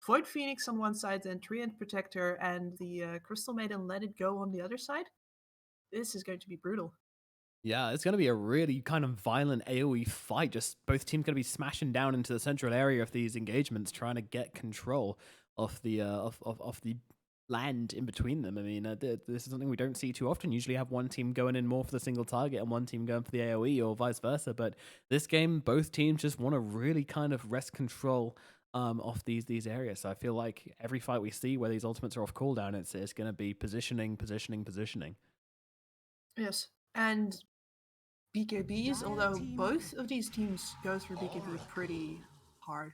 Void Phoenix on one side, then Treant Protector and the Crystal Maiden Let It Go on the other side. This is going to be brutal. Yeah, it's going to be a really kind of violent AoE fight. Just both teams going to be smashing down into the central area of these engagements, trying to get control of the of the land in between them. I mean, this is something we don't see too often. Usually, have one team going in more for the single target and one team going for the AoE, or vice versa. But this game, both teams just want to really kind of wrest control of these areas. So I feel like every fight we see where these ultimates are off cooldown, it's going to be positioning, positioning, positioning. Yes. And BKBs, although both of these teams go through BKB pretty hard.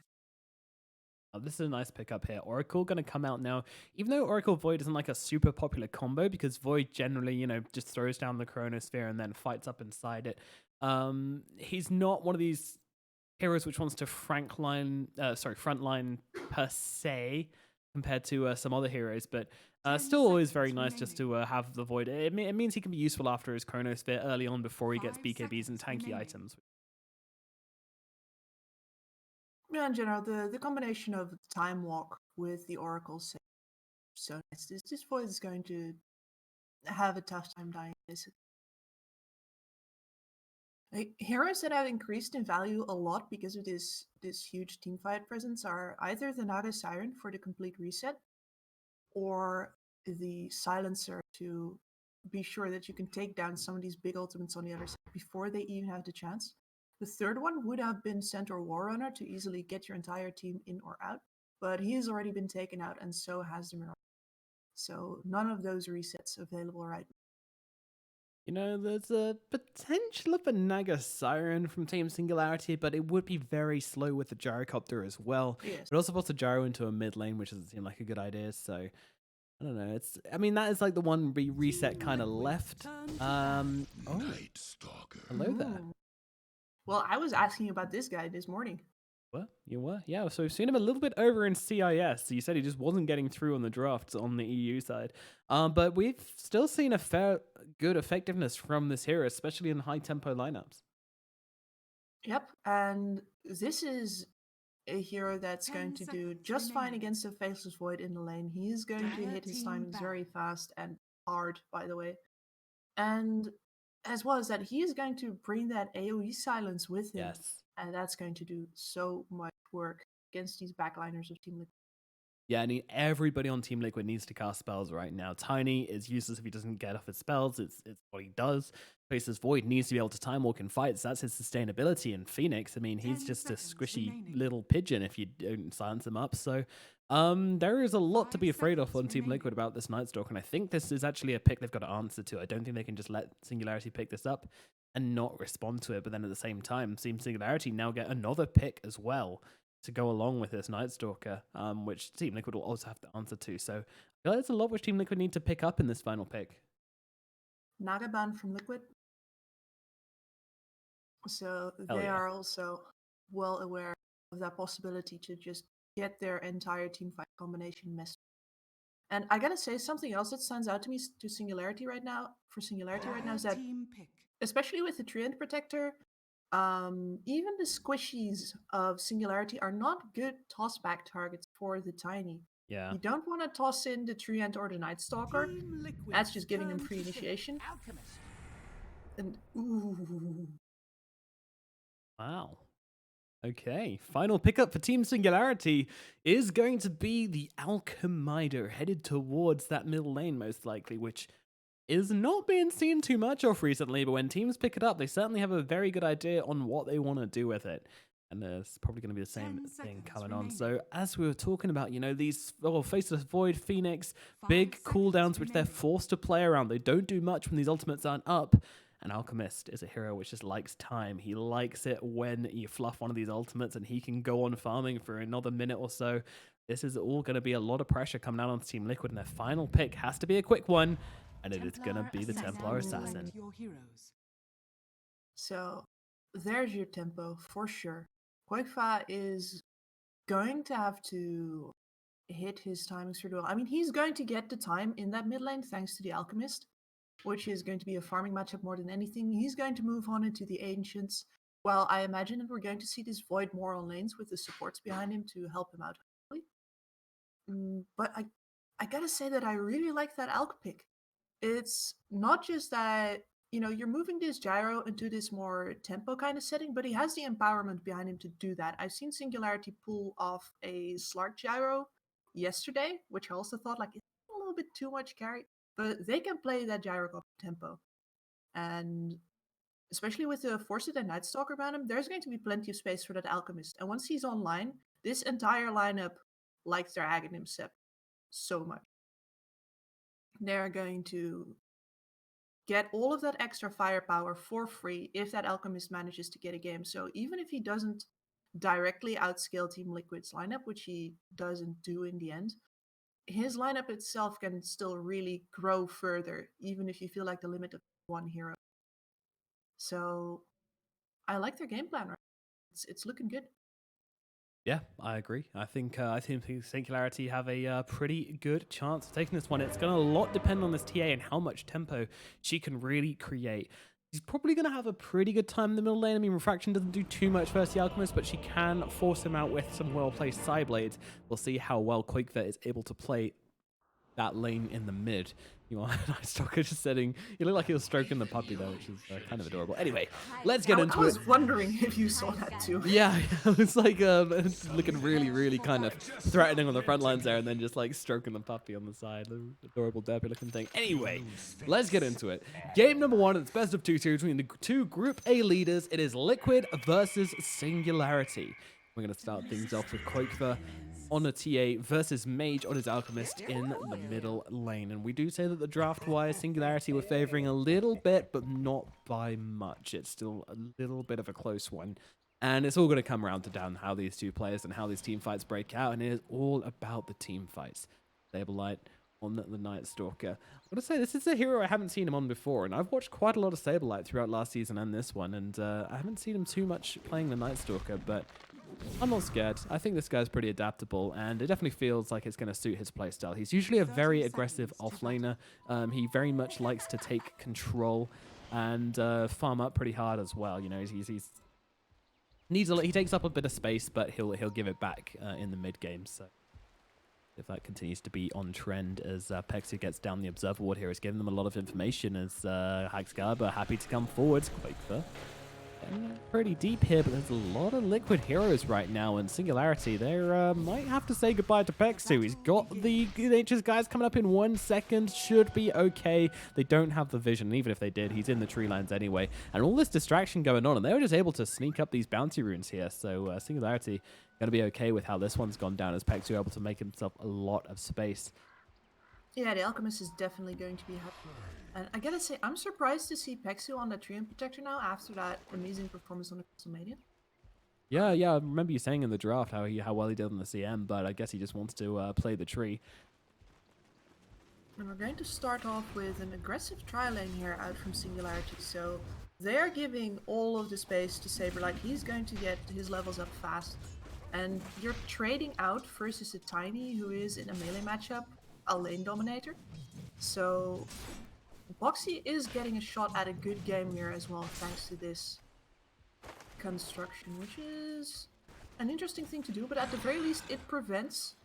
This is a nice pickup here. Oracle going to come out now, even though Oracle Void isn't like a super popular combo because Void generally, just throws down the Chronosphere and then fights up inside it. He's not one of these heroes which wants to frontline per se compared to some other heroes, but still always very nice just to have the Void. It means he can be useful after his Chronosphere early on before he gets BKBs and tanky items. Yeah, in general, the combination of Time Walk with the Oracle so nice. This Void is going to have a tough time dying. Heroes that have increased in value a lot because of this huge teamfight presence are either the Naga Siren for the complete reset, or the Silencer to be sure that you can take down some of these big ultimates on the other side before they even have the chance. The third one would have been Centaur Warrunner to easily get your entire team in or out, but he has already been taken out, and so has the Mirage. So none of those resets available right now. There's a potential of a Naga Siren from Team Singularity, but it would be very slow with the Gyrocopter as well. Yes. It also puts a gyro into a mid lane, which doesn't seem like a good idea. So I don't know. That is like the one reset kind of left. Oh, hello there. Well, I was asking about this guy this morning. Well, you were, yeah. So we've seen him a little bit over in CIS. So you said he just wasn't getting through on the drafts on the EU side, but we've still seen a fair good effectiveness from this hero, especially in high tempo lineups. Yep, and this is a hero that's going to do just fine against a Faceless Void in the lane. He's going to hit his timings very fast and hard, by the way. And as well as that, he is going to bring that AoE silence with him. Yes. And that's going to do so much work against these backliners of Team Liquid. Yeah, everybody on Team Liquid needs to cast spells right now. Tiny is useless if he doesn't get off his spells. It's what he does. Faceless Void needs to be able to time walk in fights. That's his sustainability. And Phoenix, I mean, he's just a squishy little pigeon if you don't silence him up. So there is a lot to be afraid of on Team Liquid about this Nightstalk. And I think this is actually a pick they've got to answer to. I don't think they can just let Singularity pick this up and not respond to it. But then at the same time, Team Singularity now get another pick as well to go along with this Nightstalker, which Team Liquid will also have to answer to. So I feel like there's a lot which Team Liquid need to pick up in this final pick. Nagaban from Liquid. So they are also well aware of that possibility to just get their entire team fight combination messed. And I gotta say, something else that stands out to me to Singularity right now, is that, especially with the Treant Protector, even the squishies of Singularity are not good tossback targets for the Tiny. Yeah. You don't want to toss in the Treant or the Night Stalker. That's just giving them free initiation. And ooh. Wow. Okay, final pickup for Team Singularity is going to be the Alchemider, headed towards that middle lane most likely, which is not being seen too much of recently, but when teams pick it up, they certainly have a very good idea on what they want to do with it. And there's probably going to be the same thing coming on. So as we were talking about, these Faceless Void, Phoenix, big cooldowns which they're forced to play around. They don't do much when these ultimates aren't up. An Alchemist is a hero which just likes time. He likes it when you fluff one of these ultimates and he can go on farming for another minute or so. This is all going to be a lot of pressure coming out on Team Liquid, and their final pick has to be a quick one, and it is going to be the Templar Assassin. So there's your tempo for sure. Quagfa is going to have to hit his timings for duel. I mean, he's going to get the time in that mid lane thanks to the Alchemist, which is going to be a farming matchup more than anything. He's going to move on into the Ancients. Well, I imagine that we're going to see this Void more on lanes with the supports behind him to help him out. But I gotta say that I really like that Alk pick. It's not just that, you're moving this gyro into this more tempo kind of setting, but he has the empowerment behind him to do that. I've seen Singularity pull off a Slark gyro yesterday, which I also thought like it's a little bit too much carry, but they can play that gyro tempo. And especially with the Forset and Night Stalker around him, there's going to be plenty of space for that Alchemist. And once he's online, this entire lineup likes their Aghanim Sept so much. They're going to get all of that extra firepower for free if that Alchemist manages to get a game. So even if he doesn't directly outscale Team Liquid's lineup, which he doesn't do in the end, his lineup itself can still really grow further, even if you feel like the limit of one hero. So I like their game plan. Right? It's looking good. Yeah, I agree. I think Singularity have a pretty good chance of taking this one. It's going to a lot depend on this TA and how much tempo she can really create. She's probably going to have a pretty good time in the middle lane. I mean, Refraction doesn't do too much versus the Alchemist, but she can force him out with some well-placed side blades. We'll see how well Quakevet is able to play that lane in the mid. You are Night Stalker just setting. You look like he was stroking the puppy though, which is kind of adorable. Anyway, let's get into it. I was wondering if you saw that too. Yeah, it's like looking really kind of threatening on the front lines there, and then just like stroking the puppy on the side. Adorable, derpy looking thing. Anyway, let's get into it. Game number one. It's best of two series between the two Group A leaders. It is Liquid versus Singularity. We're gonna start things off with Quakever on a TA versus Mage on his Alchemist in the middle lane. And we do say that the draft-wise, Singularity were favoring a little bit, but not by much. It's still a little bit of a close one. And it's all going to come around to down how these two players and how these team fights break out. And it is all about the team fights. Saberlight on the Night Stalker. I'm going to say this is a hero I haven't seen him on before. And I've watched quite a lot of Saberlight throughout last season and this one. And I haven't seen him too much playing the Night Stalker, but I'm not scared. I think this guy's pretty adaptable, and it definitely feels like it's going to suit his playstyle. He's usually a very aggressive offlaner. He very much likes to take control and farm up pretty hard as well. You know, he takes up a bit of space, but he'll give it back in the mid game. So if that continues to be on trend as Pexu gets down the observer ward here, it's giving them a lot of information as Hagsgarber happy to come forwards. Quakever pretty deep here, but there's a lot of Liquid heroes right now, and Singularity, they might have to say goodbye to Pexu. He's got the Nature's guys coming up in 1 second, should be okay. They don't have the vision, and even if they did, he's in the tree lines anyway. And all this distraction going on, and they were just able to sneak up these bounty runes here, so Singularity going to be okay with how this one's gone down, as Pexu able to make himself a lot of space. Yeah, the Alchemist is definitely going to be happy. And I gotta say, I'm surprised to see Pexu on the Treant Protector now after that amazing performance on the WrestleMania. Yeah, I remember you saying in the draft how well he did on the CM, but I guess he just wants to play the tree. And we're going to start off with an aggressive tri lane here out from Singularity. So they're giving all of the space to Saberlight. He's going to get his levels up fast. And you're trading out versus a Tiny who is in a melee matchup, a lane dominator. So Boxy is getting a shot at a good game here as well, thanks to this construction, which is an interesting thing to do, but at the very least it prevents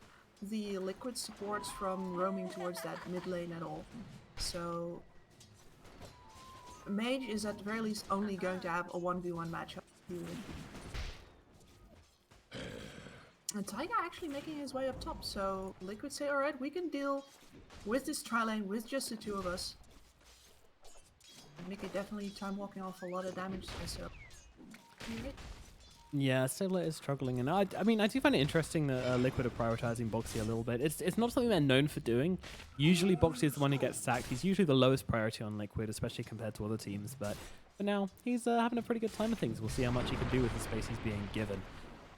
the Liquid supports from roaming towards that mid lane at all. So Mage is at the very least only going to have a 1v1 matchup. And Taiga actually making his way up top, so Liquid say, alright, we can deal with this tri lane with just the two of us. Mickey definitely time walking off a lot of damage there, so. Yeah, Saberlight is struggling, and I mean, I do find it interesting that Liquid are prioritizing Boxy a little bit. It's not something they're known for doing. Usually Boxy is the one who gets sacked. He's usually the lowest priority on Liquid, especially compared to other teams, but for now, he's having a pretty good time of things. We'll see how much he can do with the space he's being given.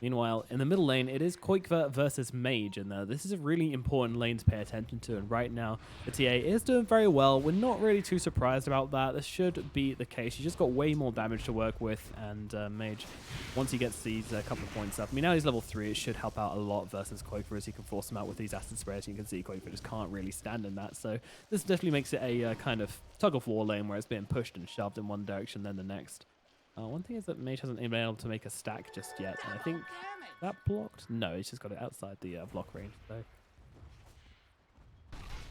Meanwhile, in the middle lane, it is Quakever versus Mage, and this is a really important lane to pay attention to, and right now, the TA is doing very well. We're not really too surprised about that. This should be the case. He's just got way more damage to work with, and Mage, once he gets these couple of points up, I mean, now he's level 3, it should help out a lot versus Quakever, as he can force him out with these acid sprays. You can see Quakever just can't really stand in that, so this definitely makes it a kind of tug-of-war lane where it's being pushed and shoved in one direction, then the next. One thing is that Mage hasn't been able to make a stack just yet, and I think that blocked? No, he's just got it outside the block range, so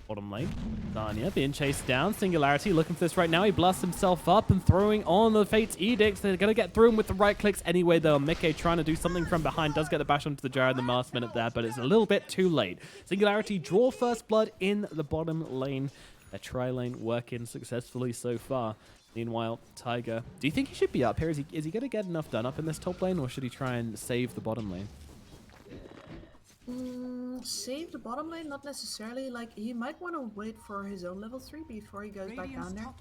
bottom lane. Danya being chased down. Singularity looking for this right now. He blasts himself up and throwing on the Fate's Edicts. They're going to get through him with the right clicks anyway, though. Mickey trying to do something from behind. Does get the bash onto the jar in the last minute there, but it's a little bit too late. Singularity draw first blood in the bottom lane. A tri-lane working successfully so far. Meanwhile, Tiger, do you think he should be up here? Is he going to get enough done up in this top lane, or should he try and save the bottom lane? Save the bottom lane, not necessarily. Like, he might want to wait for his own level 3 before he goes back down there.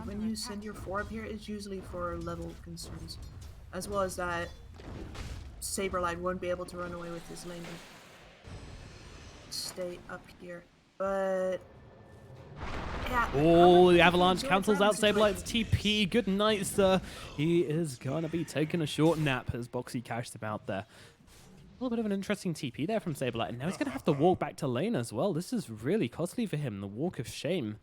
When you send your 4 up here, it's usually for level concerns. As well as that, Saberlight won't be able to run away with his lane and stay up here. But yeah. Oh, the Avalanche cancels out Saberlight's TP. Good night, sir. He is gonna be taking a short nap as Boxy cashed him out there. A little bit of an interesting TP there from Saberlight, and now he's going to have to walk back to lane as well. This is really costly for him, the walk of shame.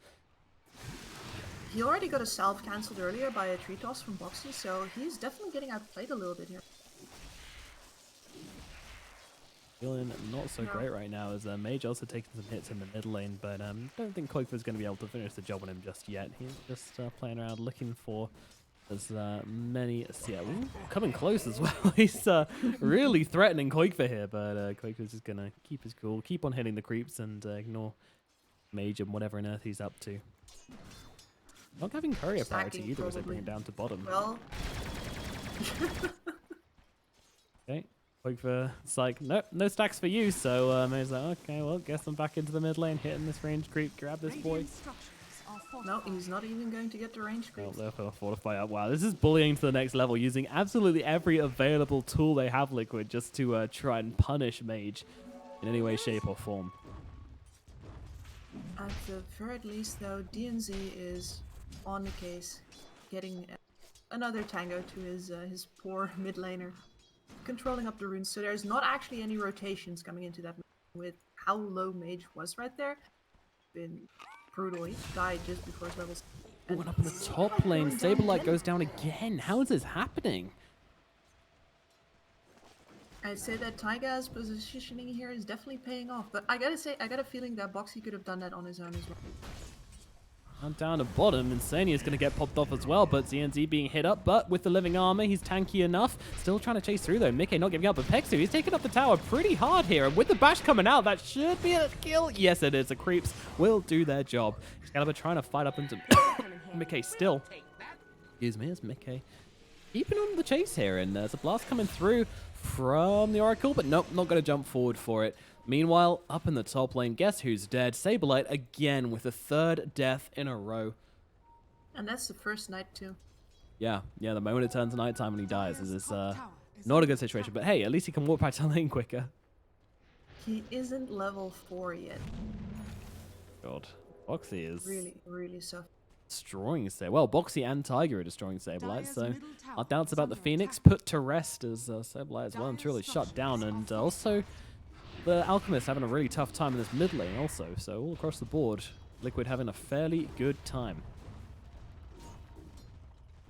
He already got a salve cancelled earlier by a tree toss from Boxy, so he's definitely getting outplayed a little bit here. Feeling not so great right now as Mage also taking some hits in the mid lane, but don't think Koikva's going to be able to finish the job on him just yet. He's just playing around looking for as many. Yeah, ooh, coming close as well. He's really threatening Koikva here, but Koikva's just gonna keep his cool, keep on hitting the creeps, and ignore Mage and whatever on earth he's up to. Not having courier priority either as they bring him down to bottom. Well. Okay, Koikva, it's like, nope, no stacks for you. So Mage's like, okay, well, guess I'm back into the mid lane, hitting this range creep, grab this boy. No, he's not even going to get the range creep. Oh, therefore fortify up. Wow, this is bullying to the next level, using absolutely every available tool they have, Liquid, just to try and punish Mage in any way, shape, or form. At the very least, though, DNZ is on the case, getting another tango to his poor mid laner, controlling up the runes. So there's not actually any rotations coming into that with how low Mage was right there. Been brutal. He died just before his levels. Oh, and up in the top lane, Saberlight goes down again. How is this happening? I'd say that Taiga's positioning here is definitely paying off, but I gotta say, I got a feeling that Boxy could have done that on his own as well. I'm down to bottom. Insania's going to get popped off as well, but ZNZ being hit up, but with the living armor, he's tanky enough. Still trying to chase through, though. Mickey not giving up, but Pexu, he's taking up the tower pretty hard here, and with the bash coming out, that should be a kill. Yes, it is. The creeps will do their job. Excalibur trying to fight up into Mickey still. Excuse me, it's Mickey. Keeping on the chase here, and there's a blast coming through from the Oracle, but nope, not going to jump forward for it. Meanwhile, up in the top lane, guess who's dead? Saberlight again with a third death in a row. And that's the first night too. Yeah, the moment it turns nighttime when he dies is not a good situation. But hey, at least he can walk back to lane quicker. He isn't level 4 yet. God, Boxy is really so destroying Saberlight. Well, Boxy and Tiger are destroying Saberlight, so our doubts about the Phoenix put to rest as Saberlight as well and truly shut down, and also the Alchemist having a really tough time in this mid lane also, so all across the board, Liquid having a fairly good time.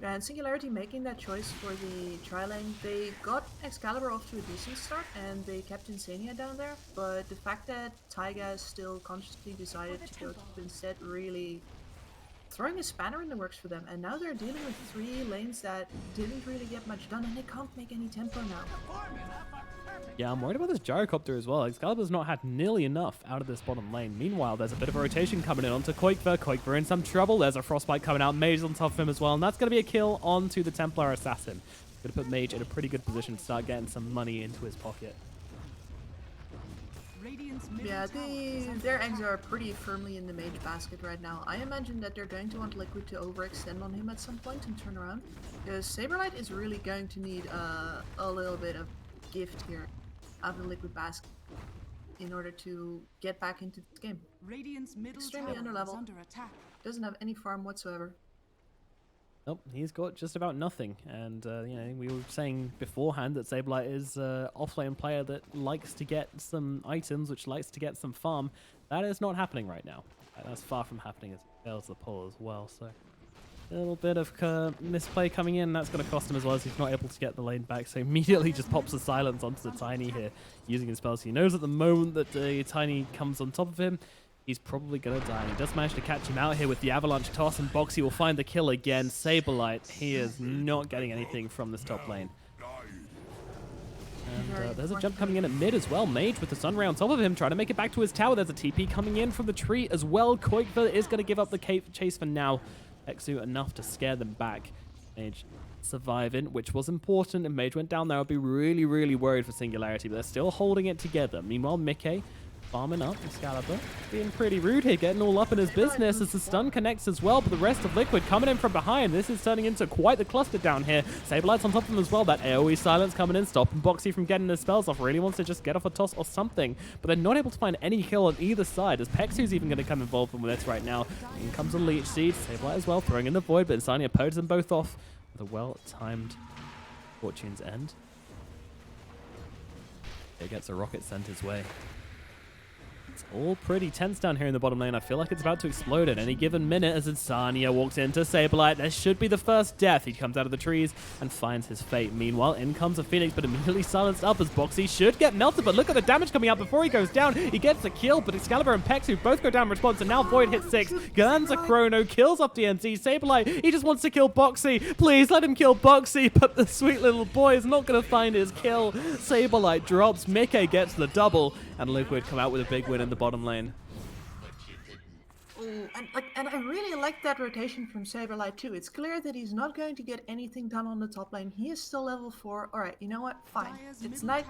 Yeah, and Singularity making that choice for the tri-lane, they got Excalibur off to a decent start and they kept Insania down there, but the fact that Taiga still consciously decided to go to instead really throwing a spanner in the works for them, and now they're dealing with 3 lanes that didn't really get much done and they can't make any tempo now. Yeah, I'm worried about this Gyrocopter as well. Excalibur's not had nearly enough out of this bottom lane. Meanwhile, there's a bit of a rotation coming in onto Koikva. Koikva in some trouble. There's a Frostbite coming out. Mage on top of him as well, and that's going to be a kill onto the Templar Assassin. Going to put Mage in a pretty good position to start getting some money into his pocket. Yeah, their eggs are pretty firmly in the Mage basket right now. I imagine that they're going to want Liquid to overextend on him at some point and turn around, because Saberlight is really going to need a little bit of gift here out of the Liquid basket in order to get back into this game. Extremely underleveled, doesn't have any farm whatsoever. Nope, he's got just about nothing, and you know, we were saying beforehand that Saberlight is an offlane player that likes to get some items, which likes to get some farm. That is not happening right now. That's far from happening as he fails the pull as well, so a little bit of misplay coming in. That's going to cost him as well, as he's not able to get the lane back, so immediately just pops the silence onto the Tiny here, using his spells. He knows at the moment that the Tiny comes on top of him, he's probably going to die. And he does manage to catch him out here with the avalanche toss, and Boxy will find the kill again. Saberlight, he is not getting anything from this top lane. And there's a jump coming in at mid as well. Mage with the Sunray on top of him, trying to make it back to his tower. There's a TP coming in from the tree as well. Koikva is going to give up the chase for now. Exu enough to scare them back. Mage surviving, which was important, and Mage went down there. I'd be really, really worried for Singularity, but they're still holding it together. Meanwhile, Mickey farming up, Excalibur being pretty rude here, getting all up in his business as the stun connects as well, but the rest of Liquid coming in from behind. This is turning into quite the cluster down here. Saberlight's on top of him as well. That AoE silence coming in, stopping Boxy from getting his spells off. Really wants to just get off a toss or something, but they're not able to find any kill on either side, as Pexu's even going to come involved with this right now. In comes a Leech Seed, Saberlight as well, throwing in the Void, but Insania poses them both off with a well-timed Fortune's End. It gets a rocket sent his way. It's all pretty tense down here in the bottom lane. I feel like it's about to explode at any given minute as Insania walks into Saberlight. This should be the first death. He comes out of the trees and finds his fate. Meanwhile, in comes a Phoenix, but immediately silenced up as Boxy should get melted. But look at the damage coming out before he goes down. He gets the kill, but Excalibur and Pexu both go down in response, and now Void hits 6. Guns a Chrono, kills off DNC. Saberlight, he just wants to kill Boxy. Please let him kill Boxy, but the sweet little boy is not going to find his kill. Saberlight drops, Mickey gets the double, and Liquid come out with a big win in the bottom lane. Ooh, and I really like that rotation from Saberlight too. It's clear that he's not going to get anything done on the top lane. He is still level 4. Alright, you know what? Fine. It's night.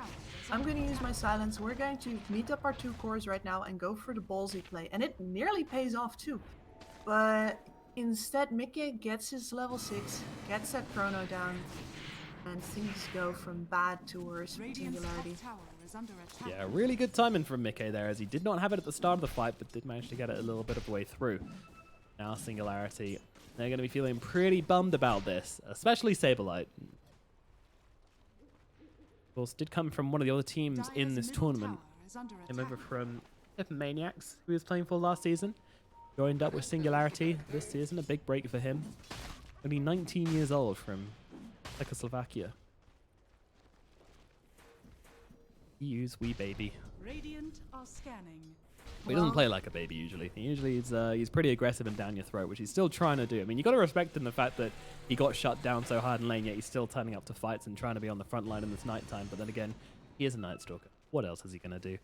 I'm going to use my silence. We're going to meet up our 2 cores right now and go for the ballsy play. And it nearly pays off too. But instead, Mickey gets his level 6, gets that chrono down, and things go from bad to worse for Singularity. Yeah, really good timing from Mickey there, as he did not have it at the start of the fight, but did manage to get it a little bit of the way through. Now Singularity, they're going to be feeling pretty bummed about this, especially Saberlight. Of course, did come from one of the other teams in this tournament. Came over from Maniacs, who he was playing for last season. Joined up with Singularity this season, a big break for him. Only 19 years old from Czechoslovakia. Use wee baby. Radiant are scanning. He doesn't play like a baby usually. Usually he's pretty aggressive and down your throat, which he's still trying to do. I mean, you got to respect him the fact that he got shut down so hard in lane, yet he's still turning up to fights and trying to be on the front line in this nighttime. But then again, he is a Night Stalker. What else is he going to do?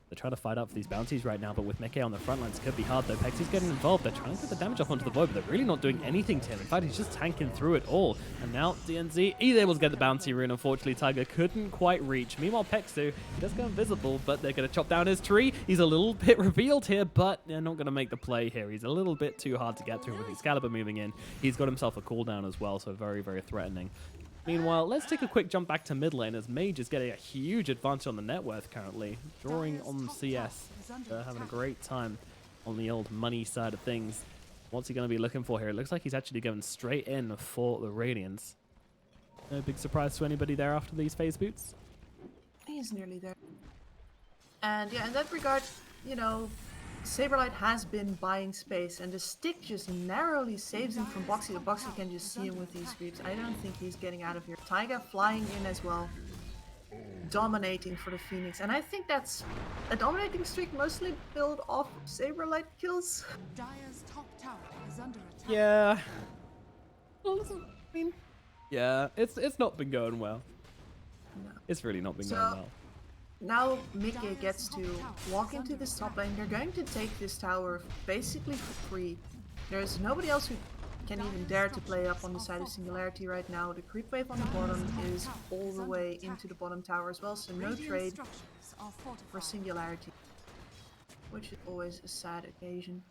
They're trying to fight up for these bounties right now, but with Mickey on the front lines, it could be hard though. Pexy's getting involved. They're trying to get the damage off onto the Void, but they're really not doing anything to him. In fact, he's just tanking through it all. And now DNZ, he's able to get the bounty rune. Unfortunately, Tiger couldn't quite reach. Meanwhile, Pexu, he does go invisible, but they're going to chop down his tree. He's a little bit revealed here, but they're not going to make the play here. He's a little bit too hard to get through with Excalibur moving in. He's got himself a cooldown as well, so very, very threatening. Meanwhile, let's take a quick jump back to mid lane as Mage is getting a huge advantage on the net worth currently. Drawing on CS. They're having a great time on the old money side of things. What's he going to be looking for here? It looks like he's actually going straight in for the Radiance. No big surprise to anybody there after these phase boots? He's nearly there. And yeah, in that regard, you know, Saberlight has been buying space, and the stick just narrowly saves him from Boxy. The Boxy can just see him with these creeps. I don't think he's getting out of here. Taiga flying in as well, dominating for the Phoenix, and I think that's a dominating streak mostly built off Saberlight kills. Dire's top tower is under attack. Yeah. Well, I mean, yeah, it's not been going well. No. It's really not been going well. Now Mickey gets to walk into this top lane. They're going to take this tower basically for free. There's nobody else who can even dare to play up on the side of Singularity right now. The creep wave on the bottom is all the way into the bottom tower as well, so no trade for Singularity, which is always a sad occasion.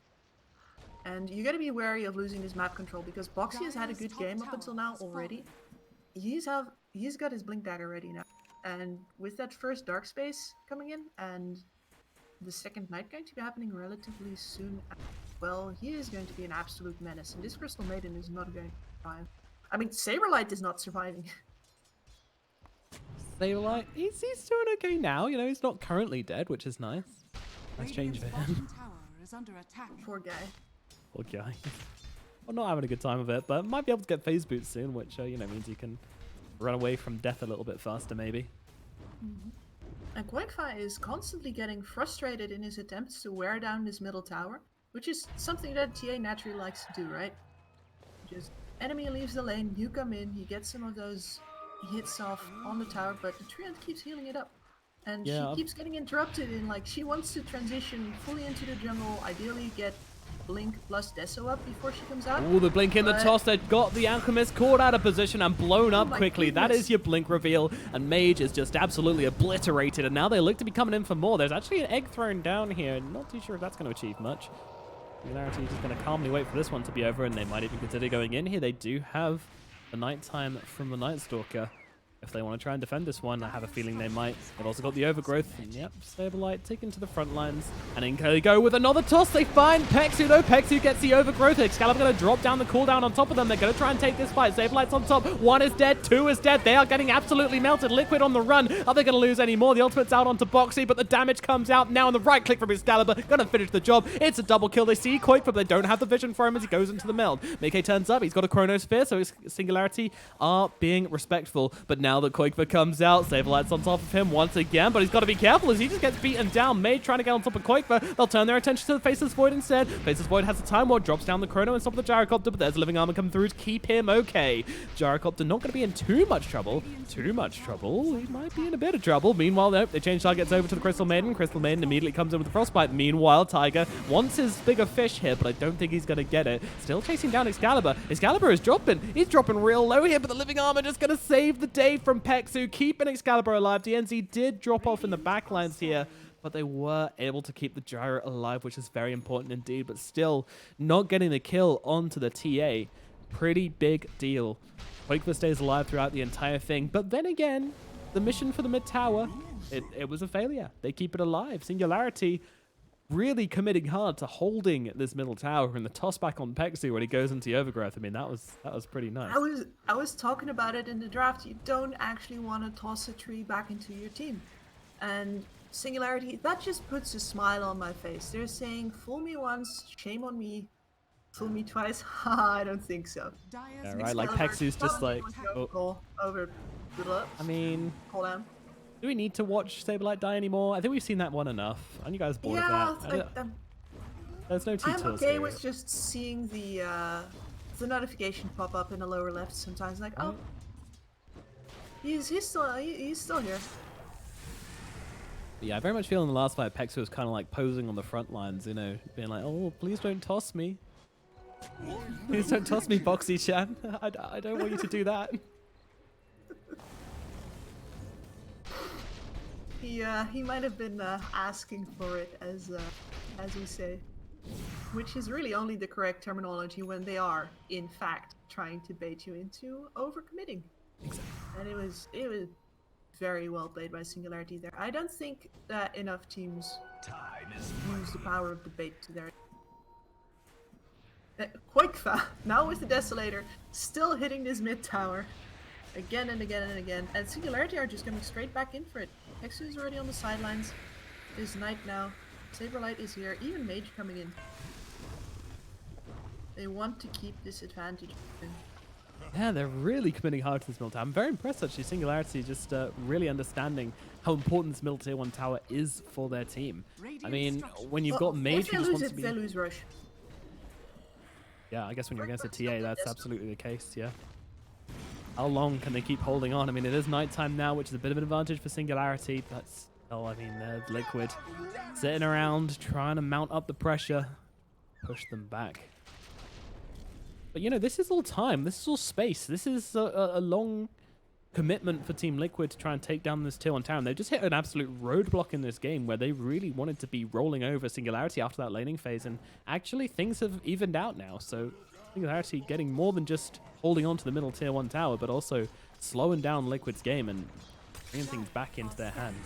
And you gotta be wary of losing this map control, because Boxy has had a good game up until now already. He's got his Blink Dagger ready now. And with that first Dark Space coming in, and the second Night going to be happening relatively soon as well, he is going to be an absolute menace. And this Crystal Maiden is not going to survive. I mean, Saberlight is not surviving. Saberlight, he's doing okay now. You know, he's not currently dead, which is nice. Nice change for him. Poor guy. Poor guy. Well, not having a good time of it, but might be able to get phase boots soon, which, you know, means you can run away from death a little bit faster, maybe. And Quakefa is constantly getting frustrated in his attempts to wear down this middle tower, which is something that TA naturally likes to do, right? Just enemy leaves the lane, you come in, you get some of those hits off on the tower, but the Treant keeps healing it up. And she Yeah, keeps getting interrupted in, like, she wants to transition fully into the jungle, ideally get Blink plus Deso up before she comes out. Oh, the blink in the but- toss. They've got the Alchemist caught out of position and blown up my quickly. That goodness. is your blink reveal, and Mage is just absolutely obliterated, and now they look to be coming in for more. There's actually an egg thrown down here. Not too sure if that's going to achieve much. Singularity is just going to calmly wait for this one to be over, and they might even consider going in here. They do have the nighttime from the Night Stalker. If they want to try and defend this one, I have a feeling they might. They've also got the overgrowth. And yep, Saberlight taken to the front lines. And in they go with another toss. They find Pexu though. Pexu gets the overgrowth. Excalibur going to drop down the cooldown on top of them. They're going to try and take this fight. Saberlight's on top. One is dead. Two is dead. They are getting absolutely melted. Liquid on the run. Are they going to lose any more? The ultimate's out onto Boxy, but the damage comes out now. And the right click from Excalibur. Going to finish the job. It's a double kill. They see Quake, but they don't have the vision for him as he goes into the meld. Mickey turns up. He's got a Chronosphere, so his Singularity are being respectful. But now that Quake comes out, Saberlight's on top of him once again, but he's got to be careful as he just gets beaten down. Mage trying to get on top of Quakefa. They'll turn their attention to the Faceless Void instead. Faceless Void has the Time Ward, drops down the Chrono and stop the Gyrocopter, but there's Living Armor coming through to keep him okay. Gyrocopter not going to be in too much trouble. He might be in a bit of trouble. Meanwhile, nope, they change targets over to the Crystal Maiden. Crystal Maiden immediately comes in with the Frostbite. Meanwhile, Tiger wants his bigger fish here, but I don't think he's going to get it. Still chasing down Excalibur. Excalibur is dropping. He's dropping real low here, but the Living Armor just going to save the day from Pexu, keeping Excalibur alive. DNZ did drop off in the backlines here, but they were able to keep the Gyro alive, which is very important indeed, but still not getting the kill onto the TA. Pretty big deal. Quakefa stays alive throughout the entire thing, but then again, the mission for the mid tower, it was a failure. They keep it alive. Singularity really committing hard to holding this middle tower, and the toss back on Pexu when he goes into the overgrowth. I mean, that was pretty nice. I was talking about it in the draft. You don't actually want to toss a tree back into your team. And Singularity, that just puts a smile on my face. They're saying, fool me once, shame on me. Fool me twice? Haha, I don't think so. Yeah, right, like Pexu's just like, oh. Over. I mean, Call down. do we need to watch Saberlight die anymore? I think we've seen that one enough. Aren't you guys bored of that? There's no I'm tutorials okay here. with just seeing the notification pop up in the lower left sometimes, like, oh, he's still here. Yeah, I very much feel in the last fight, Pexu was kind of like posing on the front lines, you know, being like, oh, please don't toss me. Please don't toss me, Boxy-chan. I don't want you to do that. He might have been asking for it, as we say, which is really only the correct terminology when they are, in fact, trying to bait you into overcommitting. Exactly. And it was very well played by Singularity there. I don't think that enough teams use the power of the bait to their... Quakefa, now with the Desolator, still hitting this mid tower. Again and again and again. And Singularity are just coming straight back in for it. Hexu is already on the sidelines. It's night now. Saberlight is here. Even Mage coming in. They want to keep this advantage. Yeah, they're really committing hard to this middle tower. I'm very impressed, actually. Singularity just really understanding how important this middle tier 1 tower is for their team. I mean, when you've got Mage who just wants to be... They lose Rush. Yeah, I guess when you're against a TA, that's absolutely the case, yeah. How long can they keep holding on? I mean, it is nighttime now, which is a bit of an advantage for Singularity, but still, I mean, there's Liquid sitting around, trying to mount up the pressure, push them back. But, you know, this is all time. This is all space. This is a long commitment for Team Liquid to try and take down this tier 1 tower. And they've just hit an absolute roadblock in this game where they really wanted to be rolling over Singularity after that laning phase. And actually, things have evened out now. So Singularity getting more than just holding on to the middle tier 1 tower, but also slowing down Liquid's game and bringing things back into their hands.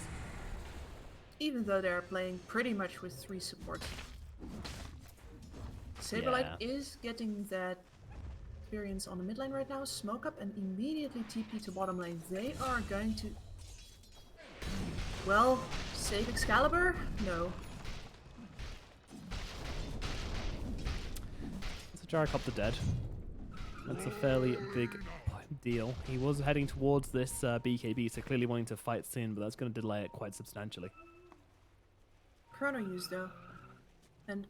Even though they're playing pretty much with 3 supports. Saberlight is getting that experience on the mid lane right now. Smoke up and immediately TP to bottom lane. They are going to... Well, save Excalibur? No. It's a Gyrocopter dead. That's a fairly big deal. He was heading towards this BKB, so clearly wanting to fight soon, but that's going to delay it quite substantially. Chrono use though. And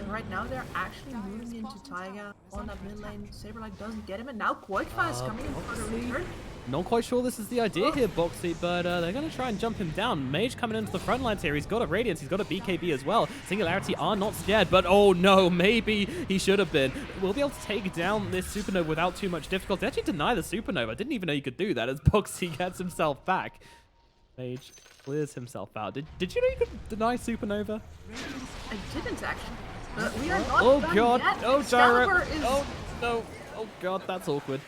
right now they're actually moving into Taiga on that mid lane. Saberlight doesn't get him, and now Qualifiers coming in for the return. Not quite sure this is the idea here, Boxy, but they're going to try and jump him down. Mage coming into the front lines here. He's got a Radiance. He's got a BKB as well. Singularity are not scared, but oh no, maybe he should have been. We'll be able to take down this Supernova without too much difficulty. They actually deny the Supernova. I didn't even know you could do that as Boxy gets himself back. Mage clears himself out. Did you know you could deny Supernova? I didn't actually. But we are not done God. yet. Oh, Gyro. Is... Oh, no. Oh, God, that's awkward.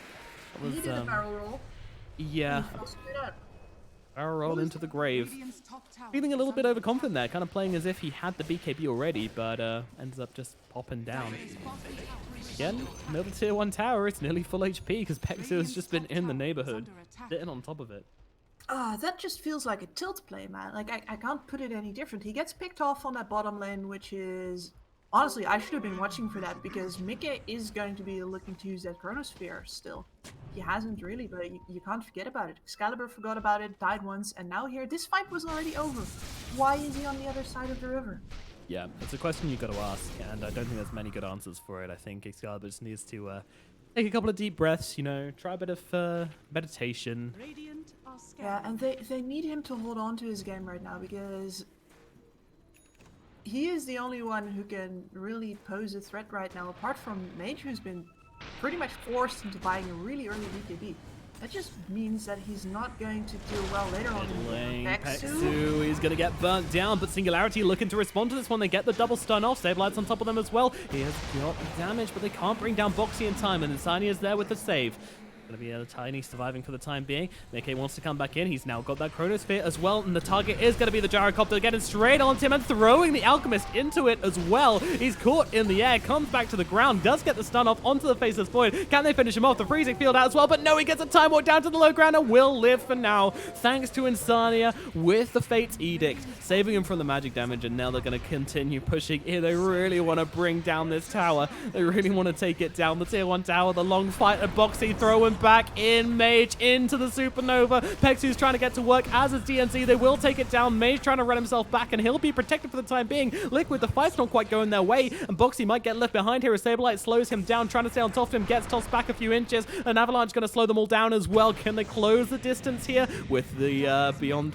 That was, he did a barrel roll. Yeah. He fell straight out. Barrel roll into the grave. Radiant's top tower Feeling a little is bit under overconfident there, kind of playing as if he had the BKB already, but ends up just popping down. Again, middle tier 1 tower, it's nearly full HP because Pexu has just been in the neighborhood, sitting on top of it. That just feels like a tilt play, man. Like, I can't put it any different. He gets picked off on that bottom lane, which is... Honestly, I should have been watching for that, because Mickey is going to be looking to use that Chronosphere still. He hasn't really, but you can't forget about it. Excalibur forgot about it, died once, and now here, this fight was already over. Why is he on the other side of the river? Yeah, it's a question you've got to ask, and I don't think there's many good answers for it. I think Excalibur just needs to take a couple of deep breaths, you know, try a bit of meditation. Radiant are scanning. Yeah, and they need him to hold on to his game right now, because he is the only one who can really pose a threat right now, apart from Mage, who's been pretty much forced into buying a really early BKB. That just means that he's not going to do well later on in the game. Pexu, he's going to get burnt down, but Singularity looking to respond to this one. They get the double stun off. Saberlight's on top of them as well. He has got damage, but they can't bring down Boxy in time, and Insani is there with the save. Going to be a tiny surviving for the time being. Mickey wants to come back in. He's now got that Chronosphere as well, and the target is going to be the Gyrocopter, getting straight onto him and throwing the Alchemist into it as well. He's caught in the air, comes back to the ground, does get the stun off onto the Faceless Void. Can they finish him off? The freezing field out as well, but no, he gets a Time Walk down to the low ground and will live for now, thanks to Insania with the Fate's Edict, saving him from the magic damage, and now they're going to continue pushing in. They really want to bring down this tower. They really want to take it down. The tier 1 tower, the long fight, and Boxy throwing back in Mage into the Supernova. Pexu's trying to get to work, as is DNC. They will take it down. Mage trying to run himself back, and he'll be protected for the time being. Liquid, the fight's not quite going their way, and Boxy might get left behind here as Saberlight slows him down, trying to stay on top of him, gets tossed back a few inches, and Avalanche going to slow them all down as well. Can they close the distance here with the Beyond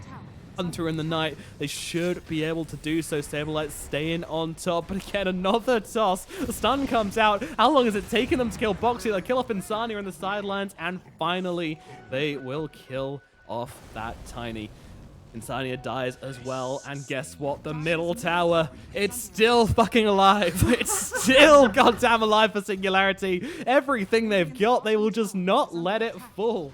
Hunter in the night? They should be able to do so. Saberlight staying on top, but again, another toss. The stun comes out. How long has it taken them to kill Boxy? They'll kill off Insania on the sidelines, and finally, they will kill off that Tiny. Insania dies as well, and guess what? The middle tower, it's still fucking alive. It's still goddamn alive for Singularity. Everything they've got, they will just not let it fall.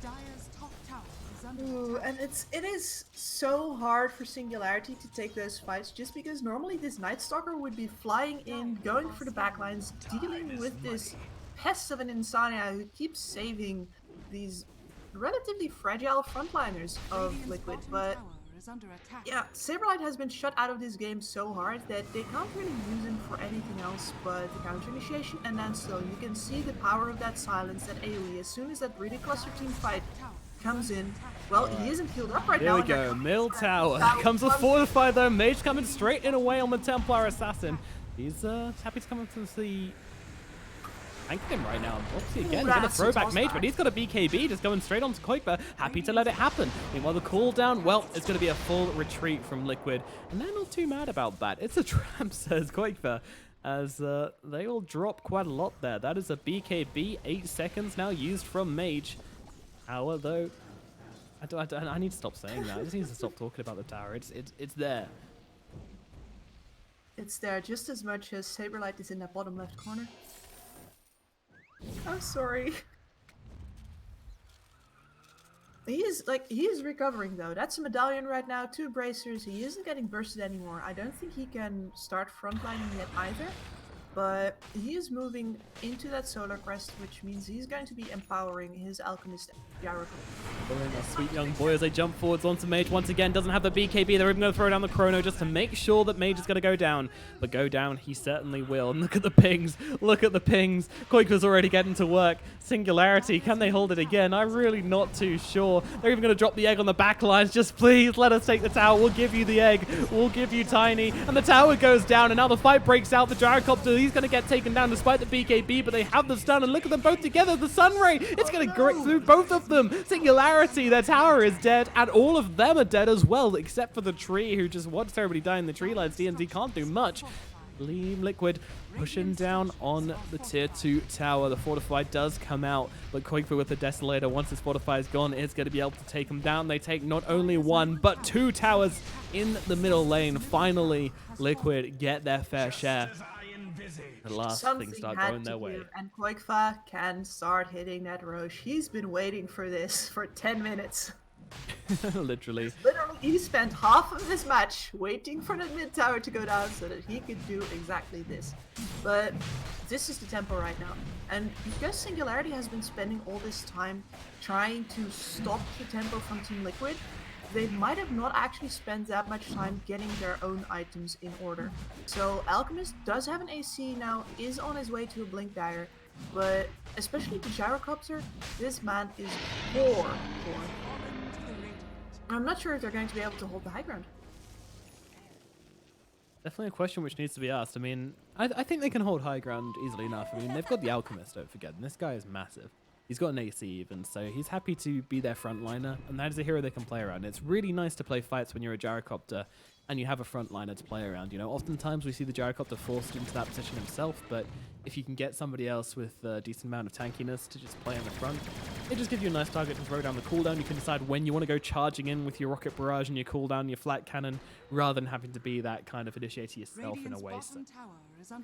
Dire's top tower is under Ooh, and it is so hard for Singularity to take those fights, just because normally this Night Stalker would be flying in, going for the backlines, dealing with this pest of an Insania who keeps saving these relatively fragile frontliners of Radiant's Liquid. bottom But tower is under attack. yeah, Saberlight has been shut out of this game so hard that they can't really use him for anything else but the counter initiation, and then still you can see the power of that silence, that AoE. As soon as that really cluster team fight comes in, well, he isn't healed up right Here now. we go, middle tower. Comes a fortify though. Mage coming straight in away on the Templar Assassin. He's happy to come up to the flanking him right now. Boxy again, gonna throw back Mage, but he's got a BKB just going straight onto Koikba. Happy to let it happen. Meanwhile, the cooldown, well, it's gonna be a full retreat from Liquid, and they're not too mad about that. It's a trap, says Koikba, as they will drop quite a lot there. That is a BKB, 8 seconds now used from Mage. Tower though, I need to stop saying that. I just need to stop talking about the tower. It's there. It's there just as much as Saberlight is in that bottom left corner. I'm sorry. He is recovering though. That's a medallion right now, 2 bracers. He isn't getting bursted anymore. I don't think he can start frontlining yet either. but he is moving into that Solar Crest, which means he's going to be empowering his Alchemist Gyrocope. Pulling a sweet young boy as they jump forwards onto Mage once again. Doesn't have the BKB. They're even going to throw down the Chrono just to make sure that Mage is going to go down. But go down, he certainly will. And look at the pings. Look at the pings. Koiku's already getting to work. Singularity, can they hold it again? I'm really not too sure. They're even going to drop the egg on the back lines. Just please let us take the tower. We'll give you the egg. We'll give you Tiny. And the tower goes down. And now the fight breaks out. The Gyrocopter, he's going to get taken down despite the BKB. But they have the stun. And look at them both together. The Sunray, it's going to grip through both of them. Singularity, their tower is dead. And all of them are dead as well. Except for the tree, who just watched everybody die in the tree lines. DNZ can't do much. Gleam Liquid pushing down on the tier 2 tower. The Fortified does come out, but Koifu with the Desolator, once his Fortify is gone, is going to be able to take him down. They take not only 1, but 2 towers in the middle lane. Finally, Liquid get their fair share. The last things start going their way. And Koikfa can start hitting that Roche. He's been waiting for this for 10 minutes. Literally, he spent half of this match waiting for the mid tower to go down so that he could do exactly this. But this is the tempo right now. And because Singularity has been spending all this time trying to stop the tempo from Team Liquid, they might have not actually spent that much time getting their own items in order. So Alchemist does have an AC now, is on his way to a Blink Dagger, but especially the Gyrocopter, this man is poor. I'm not sure if they're going to be able to hold the high ground. Definitely a question which needs to be asked. I mean, I think they can hold high ground easily enough. I mean, they've got the Alchemist, don't forget. And this guy is massive. He's got an AC even, so he's happy to be their frontliner. And that is a hero they can play around. It's really nice to play fights when you're a Gyrocopter and you have a frontliner to play around. You know, oftentimes we see the Gyrocopter forced into that position himself, but if you can get somebody else with a decent amount of tankiness to just play in the front, it just gives you a nice target to throw down the cooldown. You can decide when you want to go charging in with your rocket barrage and your cooldown, your flat cannon, rather than having to be that kind of initiator yourself in a way. So.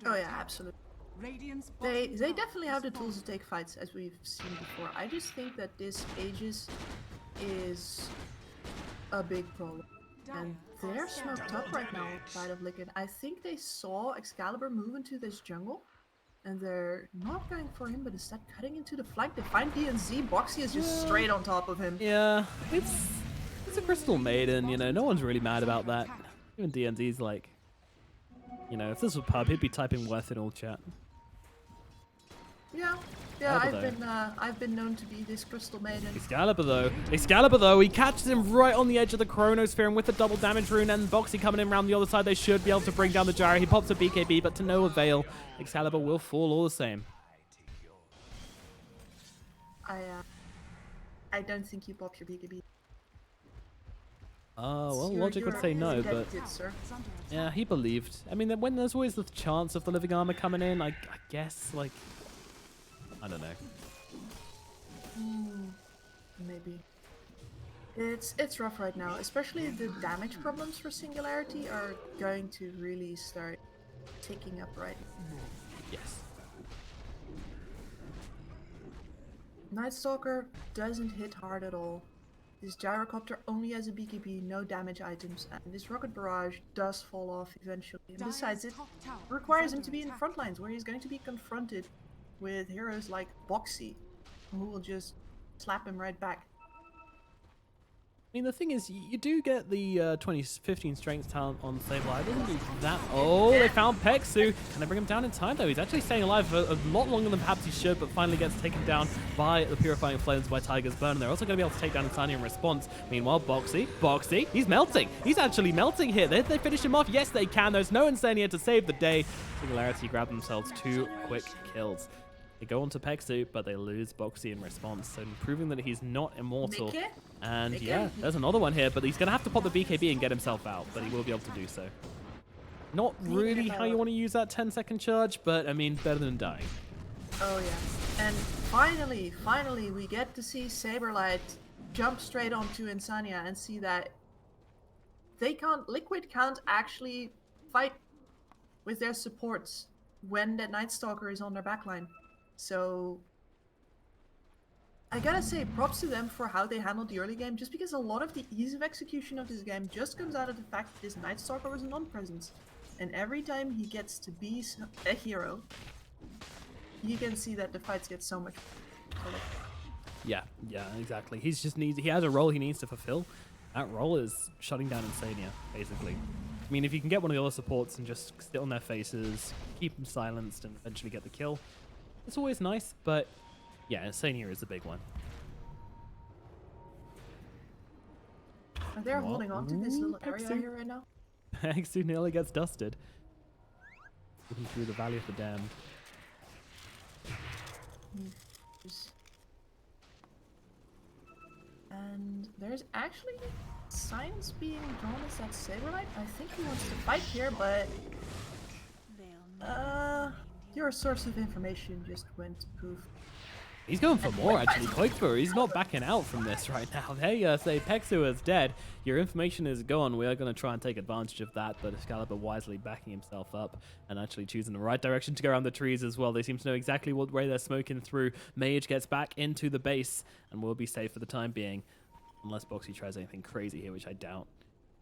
Oh yeah, absolutely. They definitely have the tools to take fights, as we've seen before. I just think that this Aegis is a big problem. And they're smoked up right now outside of Liquid. I think they saw Excalibur move into this jungle, and they're not going for him, but instead cutting into the flank. They find DNZ. Boxy is just straight on top of him. Yeah, it's a Crystal Maiden, you know, no one's really mad about that. Even DNZ's like, you know, if this was pub, he'd be typing worth in all chat. Yeah, I've been known to be this Crystal Maiden. Excalibur though, he catches him right on the edge of the Chronosphere, and with the double damage rune and Boxy coming in around the other side, they should be able to bring down the Gyro. He pops a BKB, but to no avail. Excalibur will fall all the same. I don't think you pop your BKB. Well, logic would say no, but yeah, he believed. I mean, when there's always the chance of the living armor coming in, I guess, like, I don't know. Maybe. It's rough right now, especially the damage problems for Singularity are going to really start ticking up right now. Yes. Night Stalker doesn't hit hard at all. This Gyrocopter only has a BKB, no damage items, and this Rocket Barrage does fall off eventually. And besides, it requires him to be in front lines, where he's going to be confronted with heroes like Boxy, who will just slap him right back. I mean, the thing is, you do get the 15 strength talent on Sableye. It doesn't do that. Oh, they found Peksu. Can they bring him down in time, though? He's actually staying alive for a lot longer than perhaps he should, but finally gets taken down by the Purifying Flames by Tiger's Burn. And they're also going to be able to take down Insania in response. Meanwhile, Boxy, he's melting. He's actually melting here. They finish him off. Yes, they can. There's no Insania to save the day. Singularity grab themselves 2 quick kills. They go on to Peksu, but they lose Boxy in response, so proving that he's not immortal. And yeah, there's another one here, but he's going to have to pop the BKB and get himself out, but he will be able to do so. Not really how you want to use that 10-second charge, but I mean, better than dying. Oh yeah. And finally, we get to see Saberlight jump straight onto Insania and see that Liquid can't actually fight with their supports when that Night Stalker is on their backline. So I gotta say props to them for how they handled the early game, just because a lot of the ease of execution of this game just comes out of the fact that this Night Stalker was a non-presence. And every time he gets to be a hero, you can see that the fights get so much better. Yeah, exactly. He has a role he needs to fulfill. That role is shutting down Insania, basically. I mean, if you can get one of the other supports and just sit on their faces, keep them silenced, and eventually get the kill, it's always nice, but yeah, Insania is the big one. And they're holding on to this little area here right now. Pexu nearly gets dusted. Looking through the Valley of the Damned. And there's actually signs being drawn as that Saberlight. I think he wants to fight here, but your source of information just went poof. He's going for more, actually. Quakefor, he's not backing out from this right now. They say Pexu is dead. Your information is gone. We are going to try and take advantage of that, but Excalibur wisely backing himself up and actually choosing the right direction to go around the trees as well. They seem to know exactly what way they're smoking through. Mage gets back into the base and will be safe for the time being, unless Boxy tries anything crazy here, which I doubt.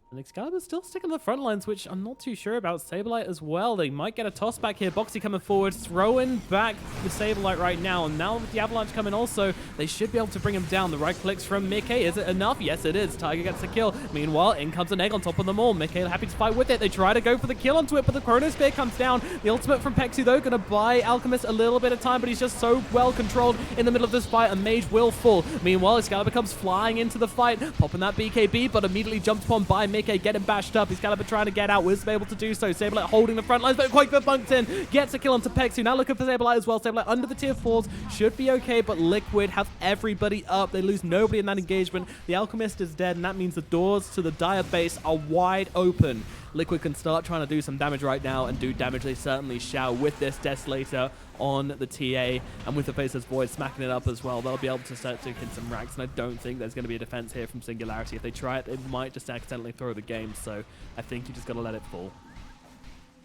And Excalibur's still sticking on the front lines, which I'm not too sure about. Saberlight as well. They might get a toss back here. Boxy coming forward, throwing back the Saberlight right now. And now with the Avalanche coming also, they should be able to bring him down. The right clicks from Mickey. Is it enough? Yes, it is. Tiger gets the kill. Meanwhile, in comes an egg on top of them all. Mickey happy to fight with it. They try to go for the kill onto it, but the Chronosphere comes down. The ultimate from Pexu, though, going to buy Alchemist a little bit of time, but he's just so well controlled in the middle of this fight, and Mage will fall. Meanwhile, Excalibur comes flying into the fight, popping that BKB, but immediately jumped upon by Mickey, getting bashed up. Excalibur trying to get out, was able to do so. Saberlight holding the front lines, but Quakefor bunked in, gets a kill onto Pexu. Now looking for Saberlight as well. Saberlight under the tier 4s, should be okay, but Liquid have everybody up. They lose nobody in that engagement. The Alchemist is dead, and that means the doors to the Dire base are wide open. Liquid can start trying to do some damage right now, and do damage they certainly shall with this Desolator on the TA, and with the Faceless Void smacking it up as well. They'll be able to start taking some racks, and I don't think there's going to be a defense here from Singularity. If they try it, they might just accidentally throw the game, so I think you just got to let it fall.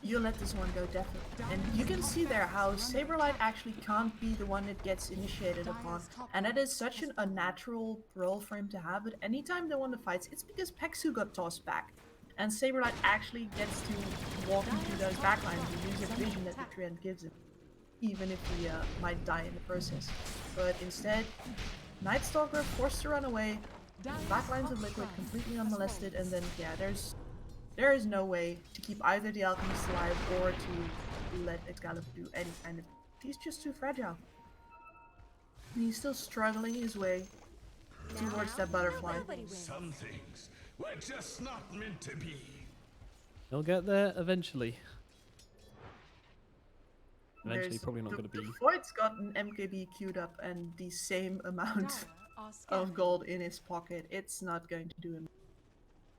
You let this one go, definitely. And you can see there how Saberlight actually can't be the one that gets initiated upon. And that is such an unnatural role for him to have, but anytime they won the fights, it's because Pexu got tossed back. And Saberlight actually gets to walk into those backlines and use the vision that the Treant gives him, even if he might die in the process. But instead, Night Stalker forced to run away, backlines of Liquid completely unmolested, and then yeah, there is no way to keep either the Alchemist alive or to let Excalibur do any kind of... He's just too fragile. And he's still struggling his way towards that butterfly. Some things were just not meant to be. He'll get there eventually. Eventually, There's- probably not going to be. The Void's got an MKB queued up and the same amount Dire are of scattered. gold in his pocket. It's not going to do him.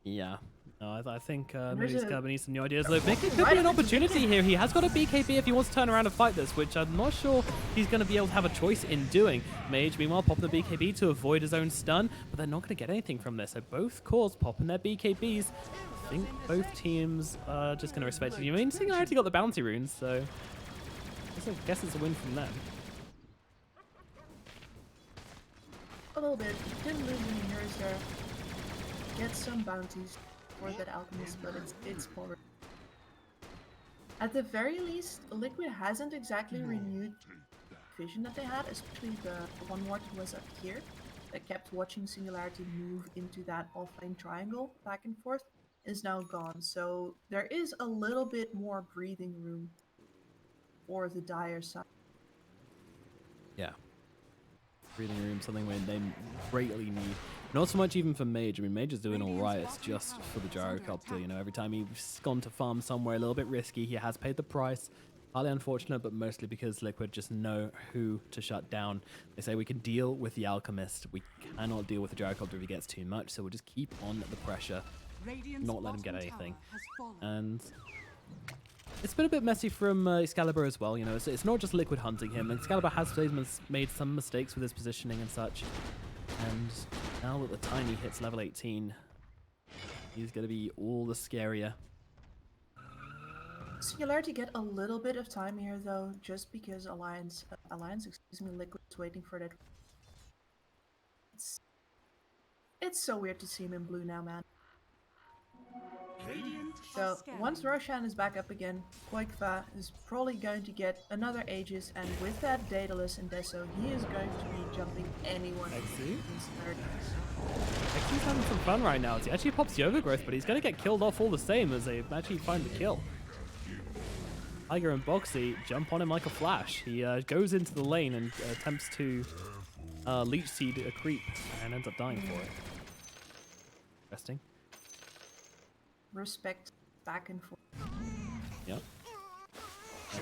Yeah. No, I think There's maybe a- Excalibur needs some new ideas. Look, Mickey could Right be an up into opportunity Mickey. here. He has got a BKB if he wants to turn around and fight this, which I'm not sure he's going to be able to have a choice in doing. Mage, meanwhile, popping the BKB to avoid his own stun, but they're not going to get anything from this. So both cores popping their BKBs. I think both teams are just going to respect it. I mean, Singularity got the bounty runes, so I guess it's a win from them. A little bit. Didn't lose any heroes there. Get some bounties for that Alchemist, but it's poor. At the very least, Liquid hasn't exactly renewed the vision that they had, especially the one ward that was up here that kept watching Singularity move into that offlane triangle back and forth is now gone. So there is a little bit more breathing room for the Dire side. Yeah. Breathing room, something where they greatly need. Not so much even for Mage. I mean, Mage is doing all right. It's just for the Gyrocopter. You know, every time he's gone to farm somewhere a little bit risky, he has paid the price. Highly unfortunate, but mostly because Liquid just know who to shut down. They say we can deal with the Alchemist. We cannot deal with the Gyrocopter if he gets too much, so we'll just keep on the pressure, Radiant's not let him get bottom anything. tower has fallen. And it's been a bit messy from Excalibur as well. You know, it's not just Liquid hunting him. Excalibur has made some mistakes with his positioning and such. And now that the Tiny hits level 18, he's going to be all the scarier. Singularity get a little bit of time here though, just because Alliance, Liquid is waiting for that. It's so weird to see him in blue now, man. Radiant are So once scaling. Roshan is back up again, Qualifier is probably going to get another Aegis, and with that Daedalus and Deso, he is going to be jumping anyone Exu? in Singularity. Exu's having some fun right now. He actually pops the overgrowth, but he's going to get killed off all the same as they actually find the kill. Tiger and Boxy jump on him like a flash. He goes into the lane and attempts to leech seed a creep and ends up dying for it. Interesting. Respect back and forth. Yep.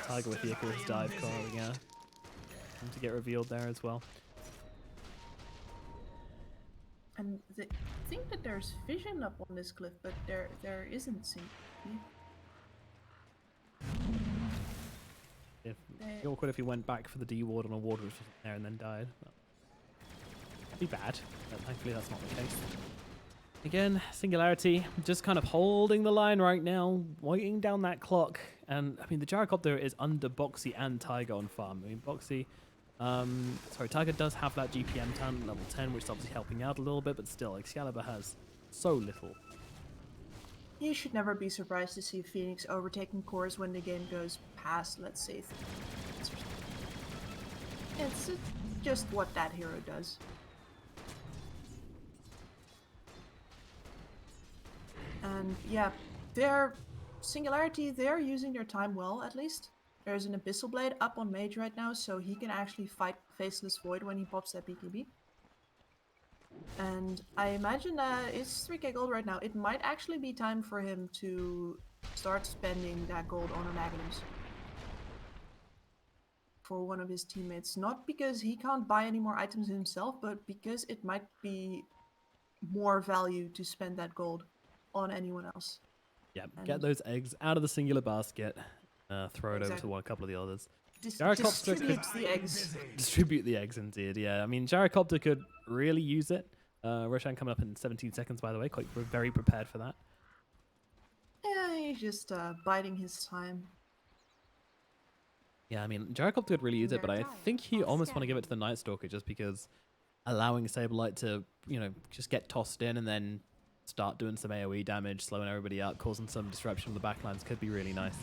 Tiger with the Icarus dive card, yeah. And to get revealed there as well. And I think that there's vision up on this cliff, but there isn't Singularity. It'd be awkward if he went back for the D ward on a ward which wasn't there and then died. That'd be bad, but thankfully that's not the case. Again, Singularity just kind of holding the line right now, waiting down that clock. And I mean, the gyrocopter is under Boxy and Tiger on farm. I mean, Boxy, Tiger does have that GPM turn at level 10, which is obviously helping out a little bit, but still, Excalibur has so little. You should never be surprised to see Phoenix overtaking cores when the game goes past, let's say, 3 minutes or something. It's just what that hero does. And yeah, Singularity, they're using their time well, at least. There's an Abyssal Blade up on Mage right now, so he can actually fight Faceless Void when he pops that BKB. And I imagine it's 3k gold right now. It might actually be time for him to start spending that gold on an Aghanim for one of his teammates. Not because he can't buy any more items himself, but because it might be more value to spend that gold on anyone else. Yeah, get those eggs out of the singular basket, throw it over to a couple of the others. Distribute the eggs. Distribute the eggs, indeed. Yeah, I mean, Gyrocopter could really use it. Roshan coming up in 17 seconds, by the way. We're very prepared for that. Yeah, he's just biding his time. Yeah, I mean, Gyrocopter could really use it, but I think he almost want to give it to the Night Stalker just because allowing Saberlight to, just get tossed in and then start doing some AoE damage, slowing everybody up, causing some disruption of the backlines could be really nice.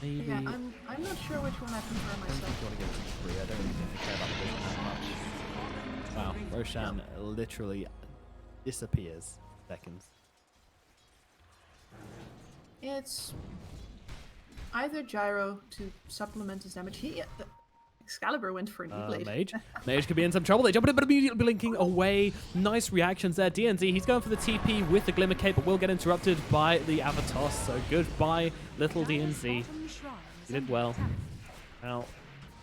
Maybe. Yeah, I'm not sure which one I prefer myself. I don't really care about the vision that much. Wow, Roshan literally disappears seconds. It's either Gyro to supplement his damage. Excalibur went for an E-Blade. Mage could be in some trouble. They jump in, but immediately blinking away. Nice reactions there. DNZ, he's going for the TP with the Glimmer Cape, but will get interrupted by the Avatos. So goodbye, little DNZ. He did well. Now,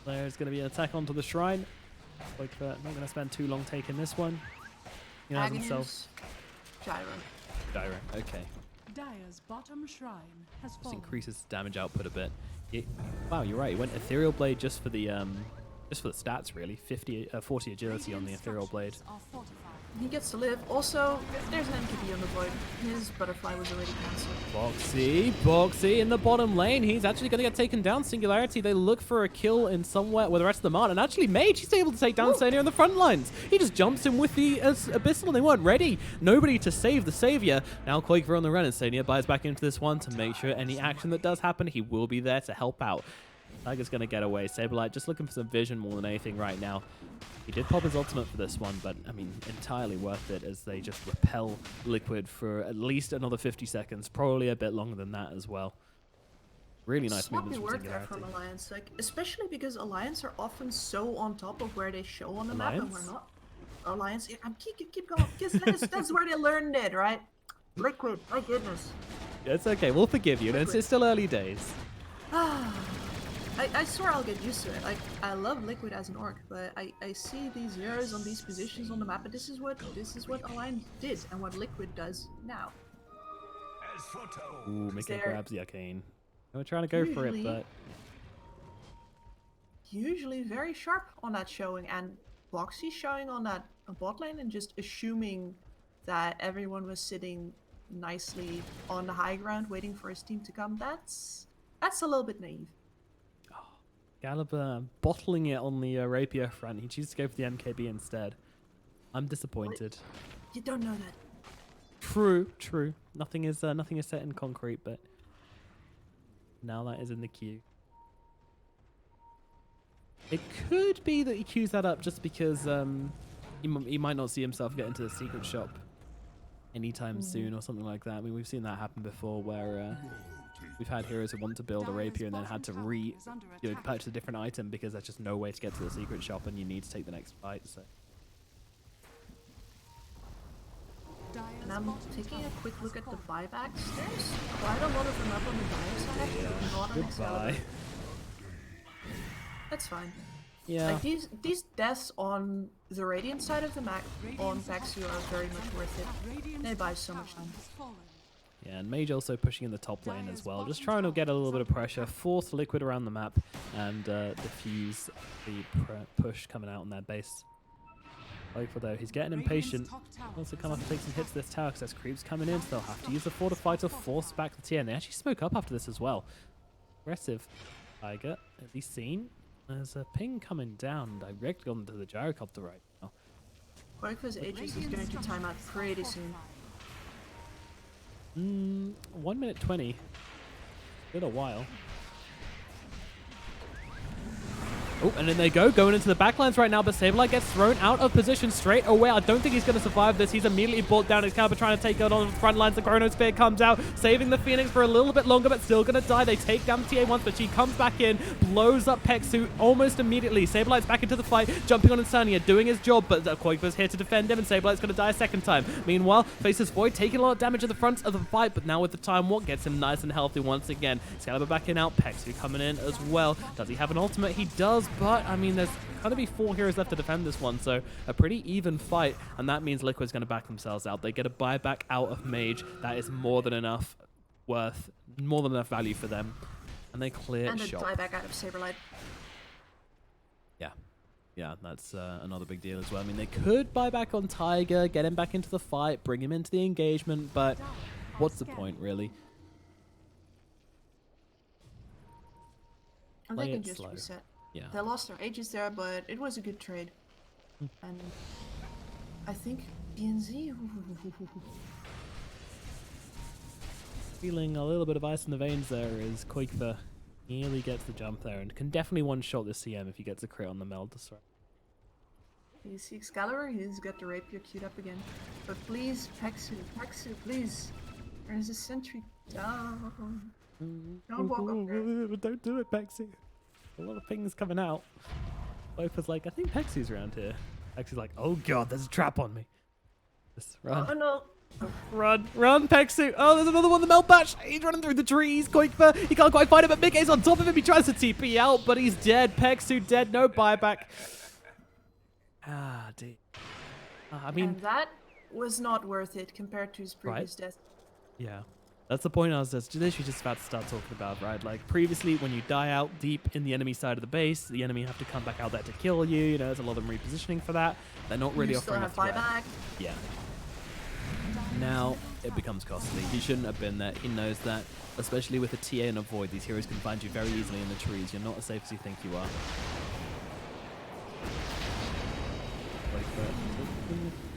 there's going to be an attack onto the shrine. Not going to spend too long taking this one. He has himself. Gyro. Okay. Dire's bottom shrine has Just fallen. increases output a bit. Wow, you're right. He went Ethereal Blade just for the stats, really. 40 agility on the Ethereal Blade. He gets to live. Also, there's an MKB on the Void. His butterfly was already cancelled. Boxy in the bottom lane. He's actually going to get taken down. Singularity, they look for a kill in somewhere with the rest of them aren't. And actually, Mage, he's able to take down Sania in the front lines. He just jumps in with the Abyssal and they weren't ready. Nobody to save the Savior. Now Quaker on the run and Sania buys back into this one to make sure any action that does happen, he will be there to help out. Tiger's going to get away. Saberlight just looking for some vision more than anything right now. He did pop his ultimate for this one, but, I mean, entirely worth it as they just repel Liquid for at least another 50 seconds, probably a bit longer than that as well. Really nice movements from Singularity. From Alliance, especially because Alliance are often so on top of where they show on the map and we're not. Alliance, keep going, because that's where they learned it, right? Liquid, my goodness. It's okay, we'll forgive you. It's still early days. I swear I'll get used to it. I love Liquid as an orc, but I see these zeros on these positions on the map, and this is what Alliance did and what Liquid does now. Ooh, Mickey grabs the arcane. We're trying to go for it, but usually very sharp on that showing, and Boxy showing on that bot lane and just assuming that everyone was sitting nicely on the high ground waiting for his team to come. That's a little bit naive. Excalibur bottling it on the rapier front. He chooses to go for the MKB instead. I'm disappointed. You don't know that. True. Nothing is set in concrete, but now that is in the queue. It could be that he queues that up just because he might not see himself get into the secret shop anytime soon or something like that. I mean, we've seen that happen before where we've had heroes who want to build a rapier and then had to purchase a different item because there's just no way to get to the secret shop and you need to take the next fight. So. And I'm taking a quick look at the buybacks. There's quite a lot of them up on the Dire side. Not on Excalibur. Goodbye. That's fine. Yeah. Like these deaths on the Radiant side of the map on Paxu are very much worth it. They buy so much time. Yeah, and Mage also pushing in the top lane as well, just trying to get a little bit of pressure, force Liquid around the map, and diffuse the push coming out on their base. Hopeful though, he's getting impatient. Wants to come up and take some hits to this tower because there's creeps coming in, so they'll have to use the Fortify to force back the tier. And they actually smoke up after this as well. Aggressive Tiger, at least seen. There's a ping coming down directly onto the gyrocopter right now. Qualifiers Aegis is going to time out pretty soon. 1 minute 20. Been a while. Oh, and then they go, going into the backlines right now, but Sableye gets thrown out of position straight away. I don't think he's going to survive this. He's immediately brought down. Excalibur trying to take out on the front lines. The Chronosphere comes out, saving the Phoenix for a little bit longer, but still going to die. They take down the TA once, but she comes back in, blows up Pexu almost immediately. Sableye's back into the fight, jumping on Insania, doing his job, but Qualifiers here to defend him, and Sableye's going to die a second time. Meanwhile, faces Void, taking a lot of damage at the front of the fight, but now with the Time Walk, gets him nice and healthy once again. Excalibur backing out, Pexu coming in as well. Does he have an ultimate? He does, but I mean, there's going to be 4 heroes left to defend this one, so a pretty even fight, and that means Liquid's going to back themselves out. They get a buyback out of Mage. That is more than enough value for them, and they clear and shop. And a buyback out of Saberlight. Yeah, that's another big deal as well. I mean, they could buy back on Tiger, get him back into the fight, bring him into the engagement, but what's the point, really? And Play they can it just slow. reset. Yeah. They lost their Aegis there, but it was a good trade. And I think BNZ... Feeling a little bit of ice in the veins there is Quakefer. Nearly gets the jump there and can definitely one-shot this CM if he gets a crit on the Meld. You see Excalibur, he's got the Rapier queued up again. But please, Paxu, please. There's a sentry down. Don't walk up there. Don't do it, Pexu. A lot of pings coming out. Quakefer's like, I think Pexu's around here. Pexu's like, oh god, there's a trap on me. Just run. Oh no. Run, Pexu. Oh, there's another one, the Melt Batch. He's running through the trees. Quakefer, he can't quite find it, but Mickey's on top of him. He tries to TP out, but he's dead. Pexu dead, no buyback. Ah, dear. I mean... And that was not worth it compared to his previous death. Yeah. That's the point I was literally just about to start talking about, right? Like, previously, when you die out deep in the enemy side of the base, the enemy have to come back out there to kill you. You know, there's a lot of repositioning for that. They're not really offering a threat. Buyback. Yeah. Now, it becomes costly. He shouldn't have been there. He knows that. Especially with a TA and a Void, these heroes can find you very easily in the trees. You're not as safe as you think you are. Wait for it.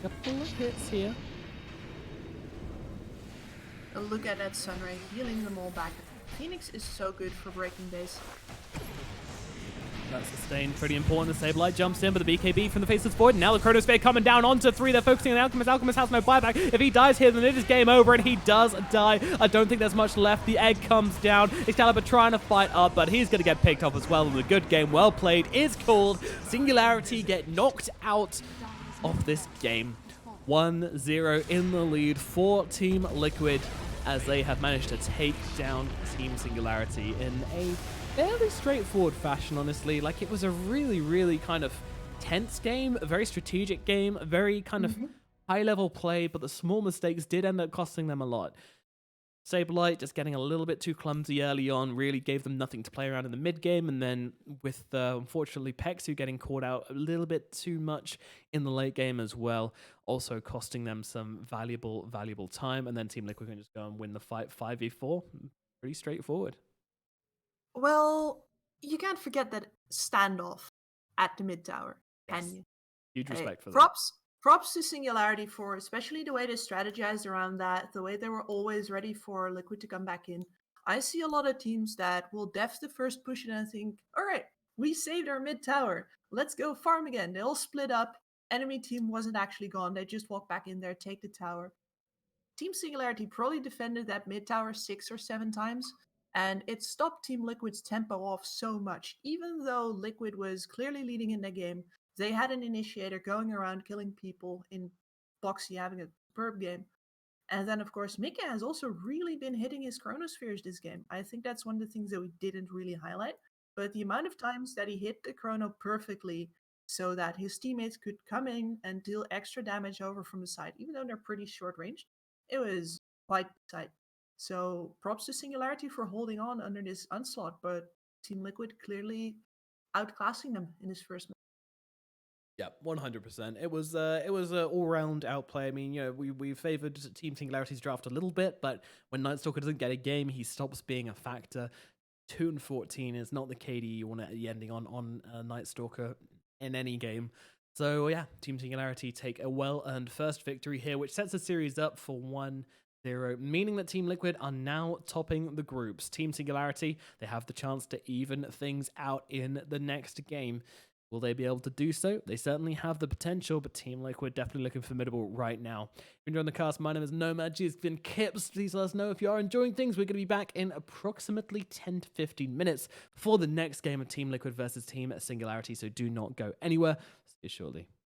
A couple of hits here. Look at that Sunray, healing them all back. Phoenix is so good for breaking base. That sustain, pretty important. The Sableye jumps in, but the BKB from the Faceless Void. Now the Chronosphere coming down onto 3. They're focusing on Alchemist. Alchemist has no buyback. If he dies here, then it is game over, and he does die. I don't think there's much left. The egg comes down. Excalibur trying to fight up, but he's going to get picked off as well. And the good game, well played, is called. Singularity get knocked out of this game. 1-0 in the lead for Team Liquid, as they have managed to take down Team Singularity in a fairly straightforward fashion, honestly. Like, it was a really, really kind of tense game, a very strategic game, a very kind of high-level play, but the small mistakes did end up costing them a lot. Saberlight just getting a little bit too clumsy early on really gave them nothing to play around in the mid-game, and then with, unfortunately, Pexu getting caught out a little bit too much in the late game as well, also costing them some valuable time, and then Team Liquid can just go and win the fight 5v4. Pretty straightforward. Well, you can't forget that standoff at the mid tower, can you? Huge respect for that. Props to Singularity for especially the way they strategized around that, the way they were always ready for Liquid to come back in. I see a lot of teams that will def the first push and think, all right, we saved our mid tower. Let's go farm again. They all split up. Enemy team wasn't actually gone. They just walked back in there, take the tower. Team Singularity probably defended that mid tower 6 or 7 times, and it stopped Team Liquid's tempo off so much. Even though Liquid was clearly leading in the game, they had an initiator going around killing people, in Boxy having a superb game. And then, of course, Mika has also really been hitting his chronospheres this game. I think that's one of the things that we didn't really highlight. But the amount of times that he hit the chrono perfectly so that his teammates could come in and deal extra damage over from the side, even though they're pretty short ranged, it was quite tight. So props to Singularity for holding on under this onslaught, but Team Liquid clearly outclassing them in this first match. Yeah, 100%. It was an all-round outplay. I mean, we favored Team Singularity's draft a little bit, but when Nightstalker doesn't get a game, he stops being a factor. 2-14 is not the KD you want to be ending on Nightstalker in any game. So yeah, Team Singularity take a well-earned first victory here, which sets the series up for 1-0, meaning that Team Liquid are now topping the groups. Team Singularity, they have the chance to even things out in the next game. Will they be able to do so? They certainly have the potential, but Team Liquid definitely looking formidable right now. If you're enjoying the cast, my name is Nomad. It's been Kips. Please let us know if you are enjoying things. We're going to be back in approximately 10 to 15 minutes for the next game of Team Liquid versus Team Singularity, so do not go anywhere. See you shortly.